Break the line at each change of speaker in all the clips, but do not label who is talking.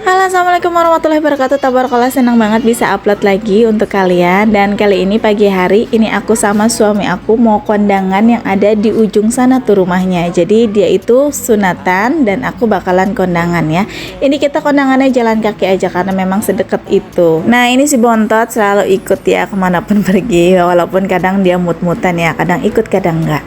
Halo, assalamualaikum warahmatullahi wabarakatuh. Tabarakallah, senang banget bisa upload lagi untuk kalian. Dan kali ini pagi hari ini aku sama suami aku mau kondangan yang ada di ujung sana tuh rumahnya. Jadi dia itu sunatan dan aku bakalan kondangan ya. Ini kita kondangannya jalan kaki aja karena memang sedekat itu. Nah, ini si Bontot selalu ikut ya kemanapun pergi, walaupun kadang dia mut-mutan ya, kadang ikut kadang enggak.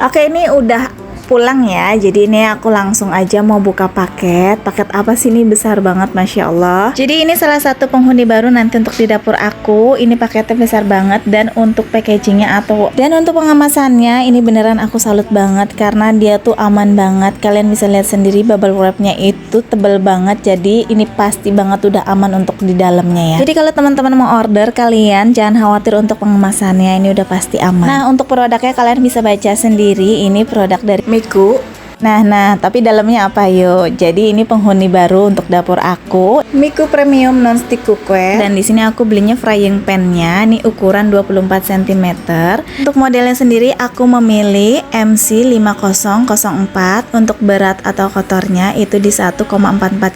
Oke, ini udah pulang ya, jadi ini aku langsung aja mau buka paket apa sih ini, besar banget Masya Allah. Jadi ini salah satu penghuni baru nanti untuk di dapur aku. Ini paketnya besar banget, dan untuk packagingnya dan untuk pengemasannya ini beneran aku salut banget karena dia tuh aman banget. Kalian bisa lihat sendiri bubble wrapnya itu tebel banget, jadi ini pasti banget udah aman untuk di dalamnya ya. Jadi kalau teman-teman mau order, kalian jangan khawatir untuk pengemasannya, ini udah pasti aman. Nah, untuk produknya kalian bisa baca sendiri, ini produk dari Miku. Nah, tapi dalamnya apa yuk? Jadi ini penghuni baru untuk dapur aku, Miku Premium Non-Stick Cookware. Dan di sini aku belinya frying pan-nya, ini ukuran 24 cm. Untuk modelnya sendiri aku memilih MC5004. Untuk berat atau kotornya itu di 1,44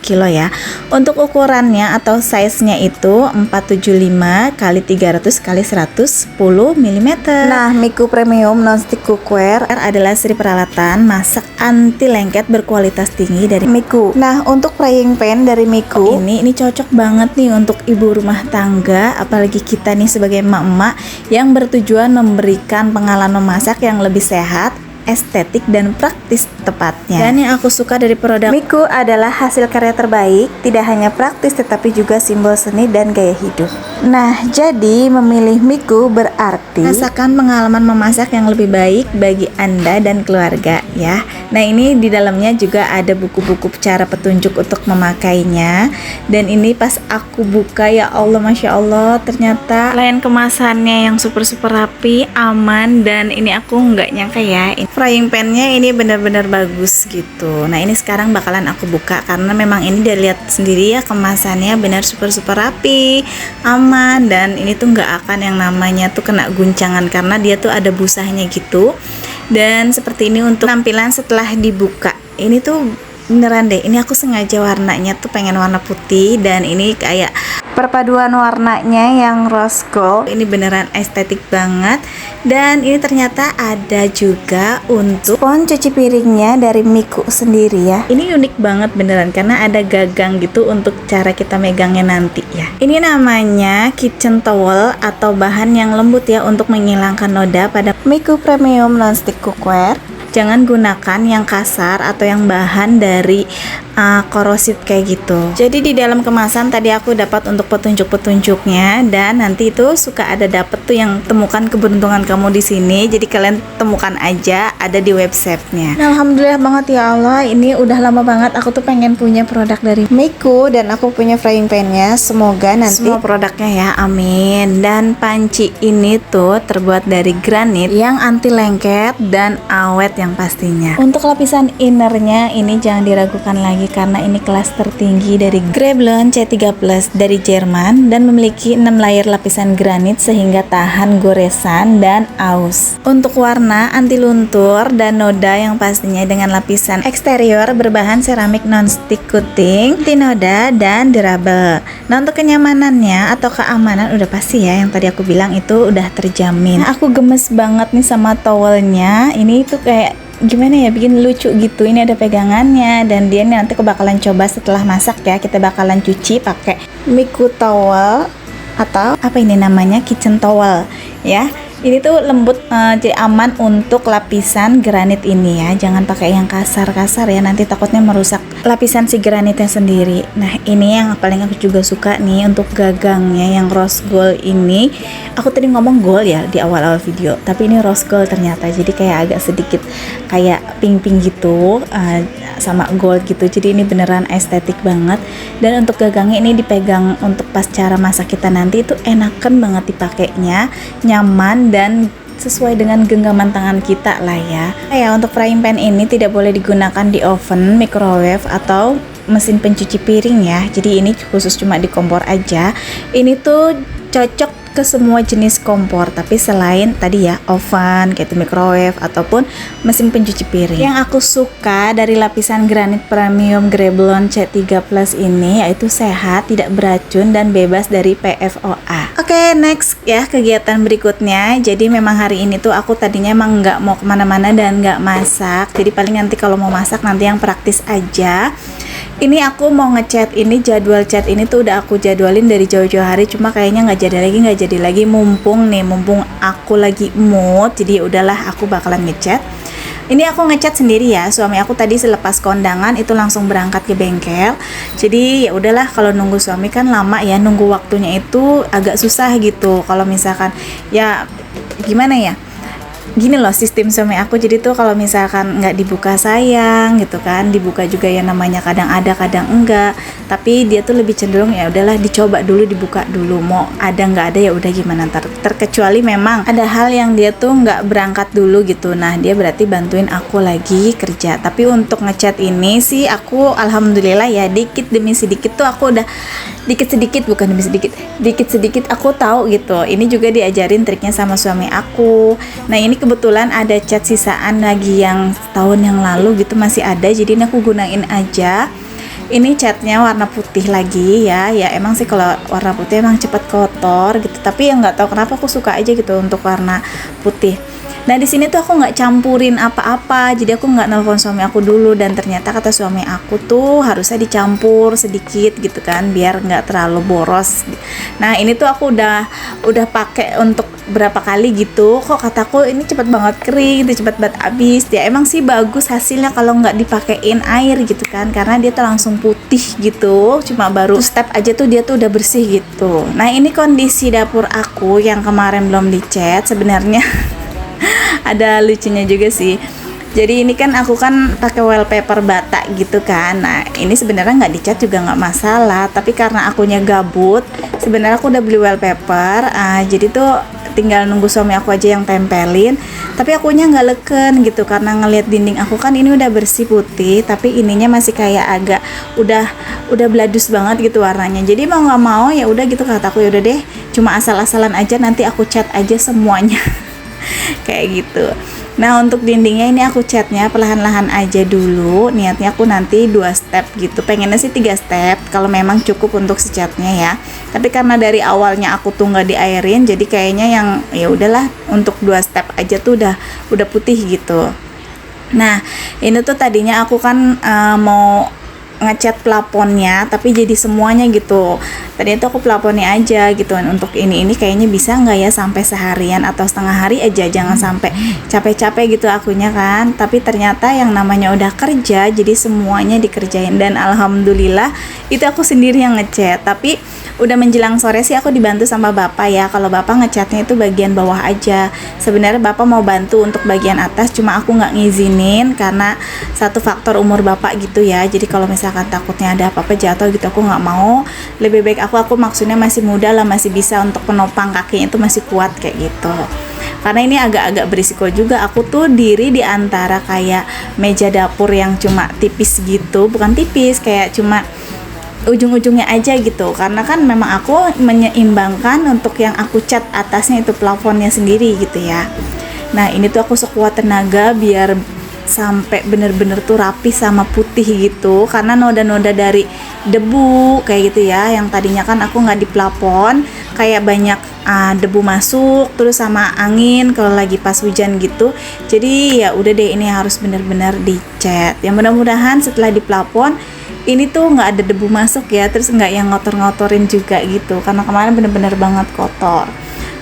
kilo ya. Untuk ukurannya atau size-nya itu 475 x 300 x 110 mm. Nah, Miku Premium Non-Stick Cookware adalah seri peralatan masak anti lengket berkualitas tinggi dari Miku. Nah, untuk frying pan dari Miku ini cocok banget nih untuk ibu rumah tangga, apalagi kita nih sebagai emak-emak yang bertujuan memberikan pengalaman memasak yang lebih sehat, estetik, dan praktis tepatnya. Dan yang aku suka dari produk Miku adalah hasil karya terbaik, tidak hanya praktis tetapi juga simbol seni dan gaya hidup. Nah, jadi memilih Miku berarti rasakan pengalaman memasak yang lebih baik bagi Anda dan keluarga ya. Nah, ini di dalamnya juga ada buku-buku cara petunjuk untuk memakainya. Dan ini pas aku buka, ya Allah, Masya Allah, ternyata layan kemasannya yang super rapi, aman, dan ini aku nggak nyangka ya, frying pan-nya ini benar-benar bagus gitu. Nah, ini sekarang bakalan aku buka karena memang ini dilihat sendiri ya, kemasannya benar super rapi, aman, dan ini tuh nggak akan yang namanya tuh kena guncangan karena dia tuh ada busanya gitu. Dan seperti ini untuk tampilan setelah dibuka. Ini tuh beneran deh, ini aku sengaja warnanya tuh pengen warna putih, dan ini kayak perpaduan warnanya yang rose gold. Ini beneran estetik banget. Dan ini ternyata ada juga untuk spons cuci piringnya dari Miku sendiri ya. Ini unik banget beneran karena ada gagang gitu untuk cara kita megangnya nanti ya. Ini namanya kitchen towel atau bahan yang lembut ya untuk menghilangkan noda pada Miku Premium Non-Stick Cookware. Jangan gunakan yang kasar atau yang bahan dari korosif kayak gitu. Jadi di dalam kemasan tadi aku dapat untuk petunjuk-petunjuknya, dan nanti itu suka ada dapet tuh yang temukan keberuntungan kamu di sini. Jadi kalian temukan aja, ada di websitenya. Nah, alhamdulillah banget ya Allah, ini udah lama banget aku tuh pengen punya produk dari Miku, dan aku punya frying pan-nya. Semoga nanti semua produknya ya, amin. Dan panci ini tuh terbuat dari granit yang anti lengket dan awet yang pastinya. Untuk lapisan innernya ini jangan diragukan lagi karena ini kelas tertinggi dari Greblon C3 Plus dari Jerman dan memiliki 6 layer lapisan granit sehingga tahan goresan dan aus. Untuk warna anti luntur dan noda yang pastinya dengan lapisan eksterior berbahan seramik non-stick coating, anti noda, dan durable. Nah, untuk kenyamanannya atau keamanan udah pasti ya, yang tadi aku bilang itu udah terjamin. Nah, aku gemes banget nih sama towelnya. Ini tuh kayak gimana ya, bikin lucu gitu. Ini ada pegangannya, dan dia nanti aku bakalan coba setelah masak ya, kita bakalan cuci pakai Miku towel atau apa ini namanya, kitchen towel ya. Ini tuh lembut, jadi aman untuk lapisan granit ini ya. Jangan pakai yang kasar-kasar ya, nanti takutnya merusak lapisan si granitnya sendiri. Nah, ini yang paling aku juga suka nih untuk gagangnya yang rose gold ini. Aku tadi ngomong gold ya di awal-awal video, tapi ini rose gold ternyata. Jadi kayak agak sedikit kayak pink-pink gitu, sama gold gitu. Jadi ini beneran estetik banget. Dan untuk gagangnya ini dipegang untuk pas cara masak kita nanti itu enakan banget dipakainya, nyaman dan sesuai dengan genggaman tangan kita lah ya. Untuk frying pan ini tidak boleh digunakan di oven, microwave, atau mesin pencuci piring ya. Jadi ini khusus cuma di kompor aja. Ini tuh cocok ke semua jenis kompor, tapi selain tadi ya oven, kayak microwave ataupun mesin pencuci piring. Yang aku suka dari lapisan granit premium Greblon C3 Plus ini yaitu sehat, tidak beracun dan bebas dari PFOA. Oke, next ya, kegiatan berikutnya. Jadi memang hari ini tuh aku tadinya emang nggak mau kemana-mana dan nggak masak, jadi paling nanti kalau mau masak nanti yang praktis aja. Ini aku mau ngecat, ini jadwal chat ini tuh udah aku jadwalin dari jauh-jauh hari, cuma kayaknya nggak jadi lagi mumpung aku lagi mood, jadi udahlah aku bakalan ngechat. Ini aku ngecat sendiri ya, suami aku tadi selepas kondangan itu langsung berangkat ke bengkel. Jadi ya udahlah, kalau nunggu suami kan lama ya, nunggu waktunya itu agak susah gitu. Kalau misalkan ya gimana ya, gini loh sistem suami aku, jadi tuh kalau misalkan nggak dibuka sayang gitu kan, dibuka juga ya namanya kadang ada kadang enggak, tapi dia tuh lebih cenderung ya udahlah dicoba dulu, dibuka dulu, mau ada nggak ada ya udah gimana ntar, terkecuali memang ada hal yang dia tuh nggak berangkat dulu gitu, nah dia berarti bantuin aku lagi kerja. Tapi untuk ngechat ini sih aku alhamdulillah ya, dikit demi sedikit tuh aku udah dikit sedikit aku tahu gitu. Ini juga diajarin triknya sama suami aku. Nah ini kebetulan ada cat sisaan lagi yang tahun yang lalu gitu masih ada, jadi ini aku gunain aja. Ini catnya warna putih lagi ya, emang sih kalau warna putih emang cepet kotor gitu, tapi ya nggak tahu kenapa aku suka aja gitu untuk warna putih. Nah di sini tuh aku nggak campurin apa-apa, jadi aku nggak nelpon suami aku dulu, dan ternyata kata suami aku tuh harusnya dicampur sedikit gitu kan biar nggak terlalu boros. Nah ini tuh aku udah pakai untuk berapa kali gitu, kok kataku ini cepet banget kering, itu cepet banget habis. Ya emang sih bagus hasilnya kalau nggak dipakein air gitu kan, karena dia tuh langsung putih gitu, cuma baru step aja tuh dia tuh udah bersih gitu. Nah ini kondisi dapur aku yang kemarin belum dicat sebenarnya. Ada lucunya juga sih. Jadi ini kan aku kan pakai wallpaper bata gitu kan. Nah ini sebenarnya nggak dicat juga nggak masalah, tapi karena akunya gabut, sebenarnya aku udah beli wallpaper. Jadi tuh tinggal nunggu suami aku aja yang tempelin. Tapi akunya nggak leken gitu, karena ngelihat dinding aku kan ini udah bersih putih, tapi ininya masih kayak agak udah bladus banget gitu warnanya. Jadi mau nggak mau ya udah gitu, kataku ya udah deh, cuma asal-asalan aja, nanti aku cat aja semuanya. Kayak gitu. Nah untuk dindingnya ini aku catnya perlahan-lahan aja dulu, niatnya aku nanti 2 step gitu, pengennya sih 3 step kalau memang cukup untuk si catnya ya. Tapi karena dari awalnya aku tuh nggak diairin, jadi kayaknya yang ya udahlah untuk 2 step aja tuh udah putih gitu. Nah ini tuh tadinya aku kan mau ngecat plafonnya, tapi jadi semuanya gitu. Tadi itu aku plafonnya aja gitu. Untuk ini kayaknya bisa nggak ya sampai seharian atau setengah hari aja, jangan sampai capek-capek gitu akunya kan. Tapi ternyata yang namanya udah kerja, jadi semuanya dikerjain, dan alhamdulillah itu aku sendiri yang ngecat. Tapi udah menjelang sore sih aku dibantu sama bapak ya. Kalau bapak ngecatnya itu bagian bawah aja. Sebenarnya bapak mau bantu untuk bagian atas, cuma aku nggak ngizinin karena satu faktor umur bapak gitu ya. Jadi kalau misalkan takutnya ada apa-apa jatuh gitu, aku nggak mau. Lebih baik aku maksudnya masih muda lah, masih bisa untuk penopang kakinya itu masih kuat kayak gitu. Karena ini agak-agak berisiko juga, aku tuh diri di antara kayak meja dapur yang cuma tipis gitu, bukan tipis, kayak cuma ujung-ujungnya aja gitu, karena kan memang aku menyeimbangkan untuk yang aku cat atasnya itu plafonnya sendiri gitu ya. Nah ini tuh aku sekuat tenaga biar sampai bener-bener tuh rapi sama putih gitu, karena noda-noda dari debu kayak gitu ya, yang tadinya kan aku nggak di plafon, kayak banyak debu masuk terus sama angin kalau lagi pas hujan gitu. Jadi ya udah deh, ini harus bener-bener dicat. Ya mudah-mudahan setelah di plafon ini tuh nggak ada debu masuk ya, terus nggak yang ngotor-ngotorin juga gitu, karena kemarin bener-bener banget kotor.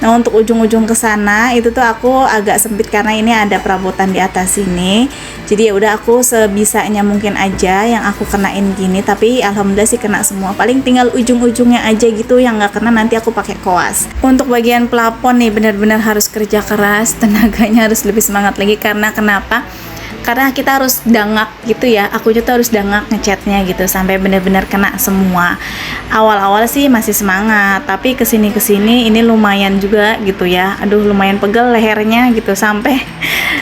Nah untuk ujung-ujung ke sana itu tuh aku agak sempit karena ini ada perabotan di atas sini. Jadi ya udah aku sebisanya mungkin aja yang aku kenain gini, tapi alhamdulillah sih kena semua. Paling tinggal ujung-ujungnya aja gitu yang nggak kena, nanti aku pakai koas. Untuk bagian plafon nih benar-benar harus kerja keras, tenaganya harus lebih semangat lagi. Karena kenapa? karena kita harus dangak gitu ya, aku juga harus dangak ngecatnya gitu sampai benar-benar kena semua. Awal-awal sih masih semangat, tapi kesini ini lumayan juga gitu ya, aduh lumayan pegel lehernya gitu, sampai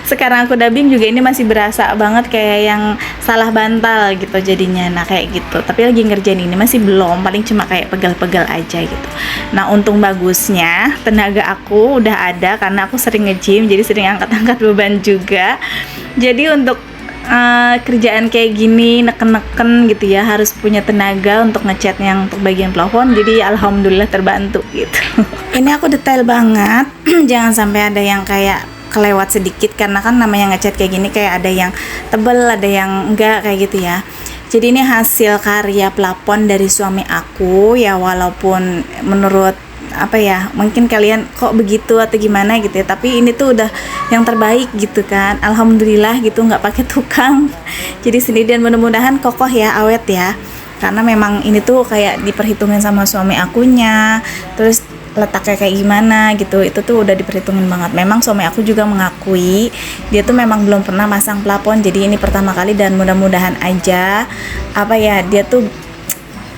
sekarang aku dubbing juga ini masih berasa banget kayak yang salah bantal gitu jadinya. Nah kayak gitu, tapi lagi ngerjain ini masih belum, paling cuma kayak pegel-pegel aja gitu. Nah untung bagusnya tenaga aku udah ada karena aku sering nge-gym, jadi sering angkat-angkat beban juga. Jadi untuk kerjaan kayak gini neken-neken gitu ya harus punya tenaga untuk ngecat yang untuk bagian plafon, jadi alhamdulillah terbantu gitu. Ini aku detail banget jangan sampai ada yang kayak kelewat sedikit, karena kan namanya ngecat kayak gini kayak ada yang tebel ada yang enggak kayak gitu ya. Jadi ini hasil karya plafon dari suami aku ya, walaupun menurut apa ya, mungkin kalian kok begitu atau gimana gitu ya, tapi ini tuh udah yang terbaik gitu kan, alhamdulillah gitu, nggak pakai tukang jadi sendiri, dan mudah-mudahan kokoh ya, awet ya, karena memang ini tuh kayak diperhitungin sama suami akunya, terus letaknya kayak gimana gitu, itu tuh udah diperhitungin banget. Memang suami aku juga mengakui dia tuh memang belum pernah masang plafon, jadi ini pertama kali, dan mudah-mudahan aja apa ya dia tuh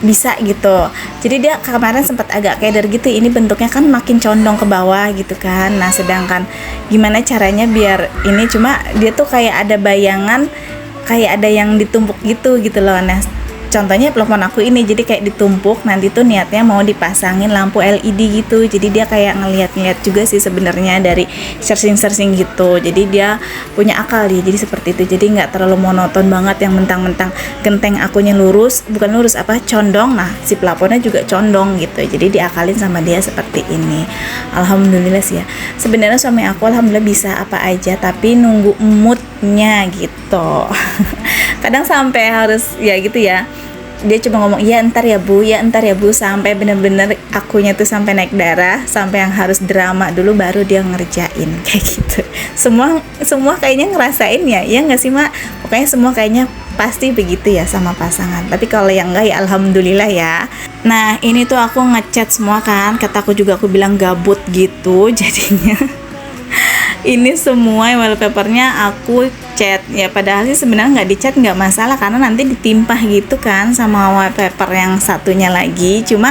bisa gitu. Jadi dia kemarin sempat agak keder gitu, ini bentuknya kan makin condong ke bawah gitu kan. Nah sedangkan gimana caranya biar ini, cuma dia tuh kayak ada bayangan kayak ada yang ditumpuk gitu loh. Nah contohnya plafon aku ini jadi kayak ditumpuk, nanti tuh niatnya mau dipasangin lampu LED gitu. Jadi dia kayak ngeliat-ngeliat juga sih sebenarnya dari searching gitu. Jadi dia punya akal dia, jadi seperti itu. Jadi nggak terlalu monoton banget yang mentang-mentang genteng akunya lurus, bukan lurus apa condong. Nah si plafonnya juga condong gitu. Jadi diakalin sama dia seperti ini. Alhamdulillah sih ya. Sebenarnya suami aku alhamdulillah bisa apa aja, tapi nunggu moodnya gitu. Kadang sampai harus ya gitu ya, dia cuma ngomong ya entar ya bu, ya entar ya bu, sampai bener-bener akunya tuh sampai naik darah, sampai yang harus drama dulu baru dia ngerjain kayak gitu. Semua kayaknya ngerasain ya nggak sih mak? Pokoknya semua kayaknya pasti begitu ya sama pasangan, tapi kalau yang enggak ya alhamdulillah ya. Nah ini tuh aku ngecat semua kan, kataku juga aku bilang gabut gitu jadinya. Ini semua wallpapernya aku cat ya, padahal sih sebenarnya nggak dicat nggak masalah karena nanti ditimpah gitu kan sama wallpaper yang satunya lagi. Cuma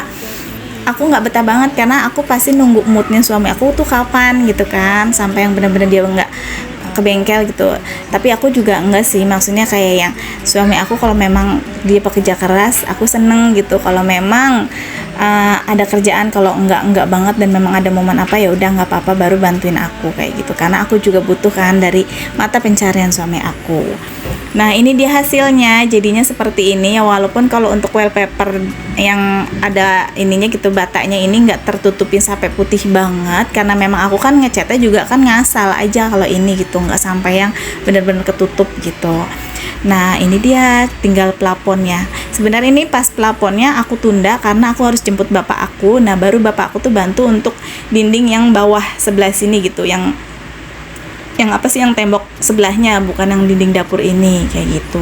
aku nggak betah banget karena aku pasti nunggu moodnya suami aku tuh kapan gitu kan, sampai yang benar-benar dia nggak ke bengkel gitu. Tapi aku juga enggak sih, maksudnya kayak yang suami aku kalau memang dia pekerja keras aku seneng gitu. Kalau memang ada kerjaan, kalau enggak banget dan memang ada momen apa ya udah nggak apa-apa baru bantuin aku kayak gitu, karena aku juga butuh kan dari mata pencarian suami aku. Nah ini dia hasilnya jadinya seperti ini ya, walaupun kalau untuk wallpaper yang ada ininya gitu batanya ini nggak tertutupin sampai putih banget, karena memang aku kan ngecatnya juga kan ngasal aja kalau ini gitu, nggak sampai yang benar-benar ketutup gitu. Nah ini dia tinggal plafonnya. Sebenarnya ini pas plafonnya aku tunda karena aku harus jemput bapak aku. Nah baru bapak aku tuh bantu untuk dinding yang bawah sebelah sini gitu, yang apa sih yang tembok sebelahnya, bukan yang dinding dapur ini kayak gitu.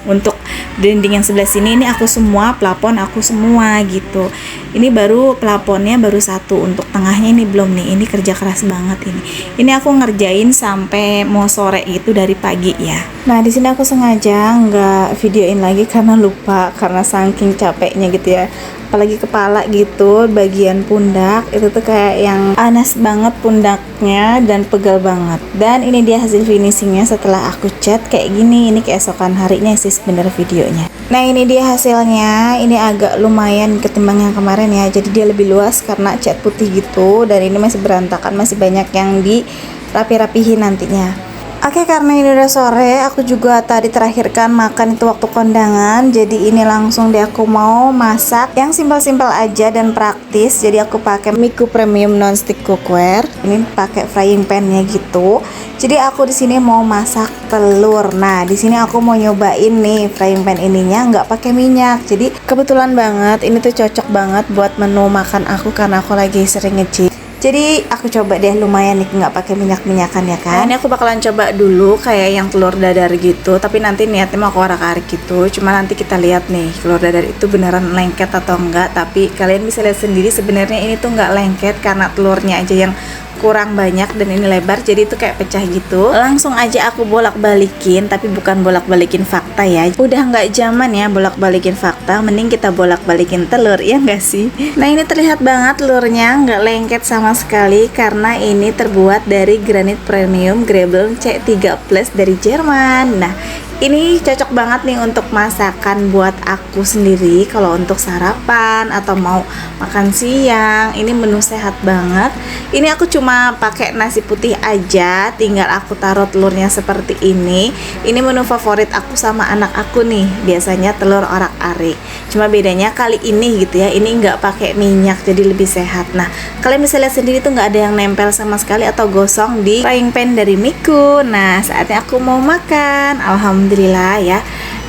Untuk dinding yang sebelah sini ini aku semua, plafon aku semua gitu. Ini baru plafonnya baru satu, untuk tengahnya ini belum nih. Ini kerja keras banget ini. Ini aku ngerjain sampai mau sore gitu dari pagi ya. Nah di sini aku sengaja nggak videoin lagi karena lupa, karena saking capeknya gitu ya. Apalagi kepala gitu, bagian pundak itu tuh kayak yang panas banget pundaknya dan pegal banget. Dan ini dia hasil finishingnya setelah aku cat kayak gini. Ini keesokan harinya sih sebenarnya videonya. Nah ini dia hasilnya. Ini agak lumayan ketimbang yang kemarin ya, jadi dia lebih luas karena cat putih gitu. Dan ini masih berantakan, masih banyak yang dirapi-rapihin nantinya. Oke, karena ini udah sore, aku juga tadi terakhirkan makan itu waktu kondangan. Jadi ini langsung deh aku mau masak yang simpel-simpel aja dan praktis. Jadi aku pakai Miku Premium Non-Stick Cookware. Ini pakai frying pan-nya gitu. Jadi aku di sini mau masak telur. Nah, di sini aku mau nyobain nih frying pan ininya nggak pakai minyak. Jadi kebetulan banget ini tuh cocok banget buat menu makan aku karena aku lagi sering nge-gym. Jadi aku coba deh, lumayan nih nggak pakai minyak-minyakan ya kan. Nah, ini aku bakalan coba dulu kayak yang telur dadar gitu, tapi nanti niatnya mau aku arak-arik gitu. Cuma nanti kita lihat nih telur dadar itu beneran lengket atau enggak. Tapi kalian bisa lihat sendiri sebenarnya ini tuh nggak lengket karena telurnya aja yang kurang banyak dan ini lebar, jadi itu kayak pecah gitu. Langsung aja aku bolak-balikin, tapi bukan bolak-balikin fakta ya. Udah nggak zaman ya bolak-balikin fakta, mending kita bolak-balikin telur, ya nggak sih? Nah, ini terlihat banget telurnya nggak lengket sama sekali karena ini terbuat dari granit premium Grebelin C3 Plus dari Jerman. Nah, ini cocok banget nih untuk masakan buat aku sendiri kalau untuk sarapan atau mau makan siang. Ini menu sehat banget. Ini aku cuma pakai nasi putih aja, tinggal aku taruh telurnya seperti ini. Ini menu favorit aku sama anak aku nih. Biasanya telur orak-arik. Cuma bedanya kali ini gitu ya, ini nggak pakai minyak jadi lebih sehat. Nah, kalian bisa lihat sendiri tuh nggak ada yang nempel sama sekali atau gosong di frying pan dari Miku. Nah, saatnya aku mau makan. Alhamdulillah ya.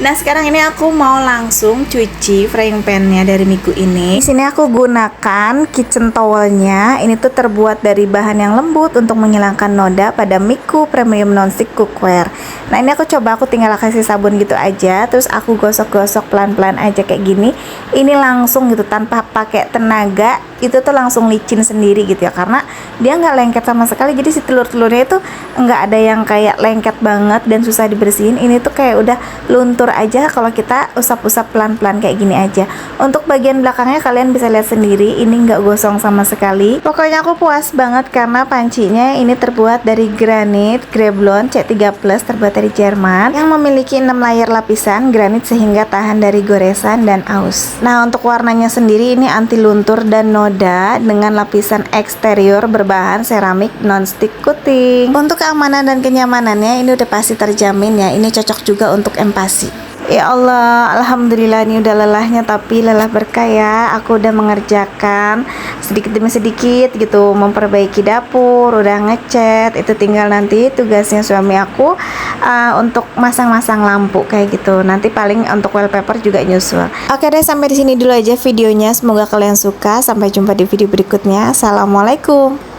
Nah, sekarang ini aku mau langsung cuci frying pan-nya dari Miku ini. Di sini aku gunakan kitchen towelnya. Ini tuh terbuat dari bahan yang lembut untuk menghilangkan noda pada Miku Premium Non-Stick Cookware. Nah, ini aku tinggal kasih sabun gitu aja, terus aku gosok-gosok pelan-pelan aja kayak gini. Ini langsung gitu tanpa pakai tenaga, itu tuh langsung licin sendiri gitu ya, karena dia nggak lengket sama sekali. Jadi si telur-telurnya itu nggak ada yang kayak lengket banget dan susah dibersihin. Ini tuh kayak udah luntur aja kalau kita usap-usap pelan-pelan kayak gini aja. Untuk bagian belakangnya kalian bisa lihat sendiri, ini nggak gosong sama sekali. Pokoknya aku puas banget karena pancinya ini terbuat dari granit Grebelin C3 Plus, terbuat dari Jerman, yang memiliki 6 layer lapisan granit sehingga tahan dari goresan dan aus. Nah, untuk warnanya sendiri ini anti luntur dan noda dengan lapisan eksterior berbahan seramik non-stick coating. Untuk keamanan dan kenyamanannya ini udah pasti terjamin ya. Ini cocok juga untuk empasi. Ya Allah, alhamdulillah ini udah lelahnya, tapi lelah berkah ya. Aku udah mengerjakan sedikit demi sedikit gitu, memperbaiki dapur, udah ngecat. Itu tinggal nanti tugasnya suami aku untuk masang-masang lampu kayak gitu. Nanti paling untuk wallpaper juga nyusul. Oke deh, sampai di sini dulu aja videonya. Semoga kalian suka. Sampai jumpa di video berikutnya. Assalamualaikum.